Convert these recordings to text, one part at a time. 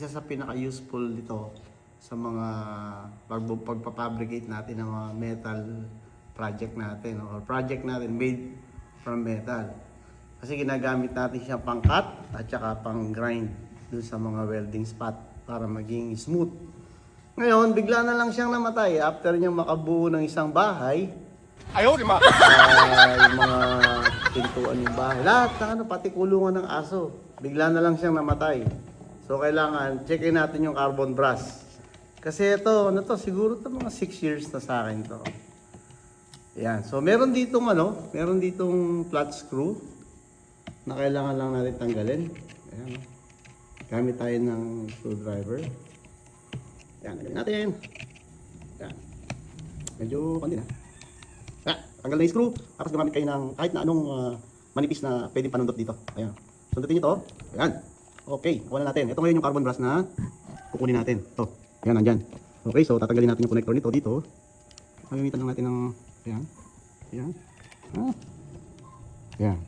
Isa sa pinaka-useful dito sa mga pagpapabricate natin ng mga metal project natin or project natin made from metal. Kasi ginagamit natin siya pang cut at saka pang grind dun sa mga welding spot para maging smooth. Ngayon, bigla na lang siyang namatay after niyang makabuo ng isang bahay. Ayaw, di ma! Yung mga pintuan yung bahay. Lahat ng pati kulungan ng aso. Bigla na lang siyang namatay. So kailangan checkin natin yung carbon brass. Kasi ito, siguro ito mga 6 years na sa akin to. Yan. So meron ditong meron ditong flat screw na kailangan lang natin tanggalin. Ayan. Gamit tayo ng screwdriver. Yan, tanggalin natin. Yan. Medyo pandi na. Tanggal na yung screw. Tapos gumamit kayo ng kahit na anong manipis na pwedeng panundot dito. Ayan. Sundutin nyo to. Ayan. Okay, kuha na natin. Ito ngayon yung carbon brass na kukunin natin. Ito. Ayan, nandyan. Okay, so tatanggalin natin yung connector nito dito. Magamitan lang natin ng ayan. Ayan. Ayan.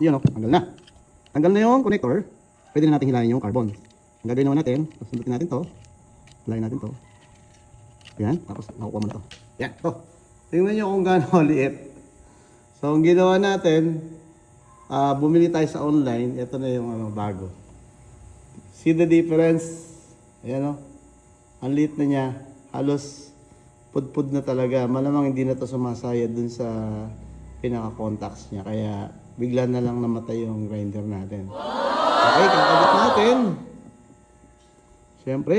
Ayan o, tanggal na. Tanggal na yung connector. Pwede na natin hilahin yung carbon. Ang gagawin naman natin, sundutin natin to. Hilahin natin to. Ayan, tapos nakukuha mo na to. Ayan, to. Tingnan nyo kung gaano liit. So, ang ginawa natin, bumili tayo sa online. Ito na yung bago. See the difference? Ayan o. Ang liit na niya. Halos pudpud na talaga. Malamang hindi na to sumasayad dun sa pinaka-contacts niya. Kaya bigla na lang namatay yung grinder natin. Okay, kakabit natin. Siyempre,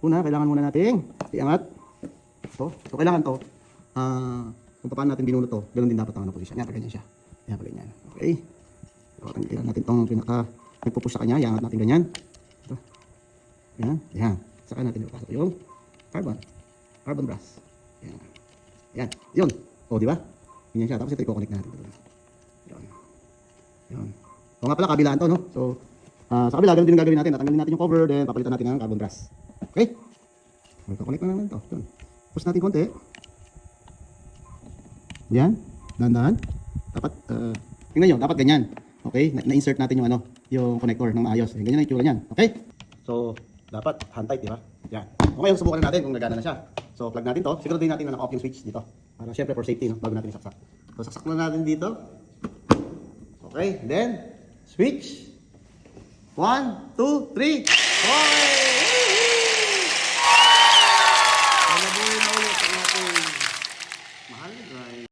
kailangan muna natin iangat. So kailangan to. Kung paano natin binunot to, ganoon din dapat ang position. Yan, ganyan siya. Yan, ganyan. Okay. So, tanggalin natin itong nagpupush sa kanya. Iangat natin ganyan. Ito. Yan. Yan. Saka natin ipasok yung carbon brass. Yan. Yan. Yun. O, di ba? Ganyan siya. Tapos ito i-connect natin. Yun. Yun. So, nga pala, kabilaan to, no? So, sa kabila, ganun din gagawin natin. Tatanggalin natin yung cover, then papalitan natin ng carbon brass. Okay? Connect na naman ito. Yun. Push natin konti. Yan. Dahan-dahan. Dapat, tingnan nyo, dapat ganyan. Okay? Na-insert natin yung yung connector ng maayos. Ganyan na yung itsura niyan. Okay? So, dapat hand tight, di ba? Yan. Okay, subukan na natin kung nagana na siya. So, plug natin to. Siguro din natin na naka-off yung switch dito. Para syempre for safety, no? Bago natin isaksak. So, saksak na natin dito. Okay, then, switch. 1, 2, 3. 4!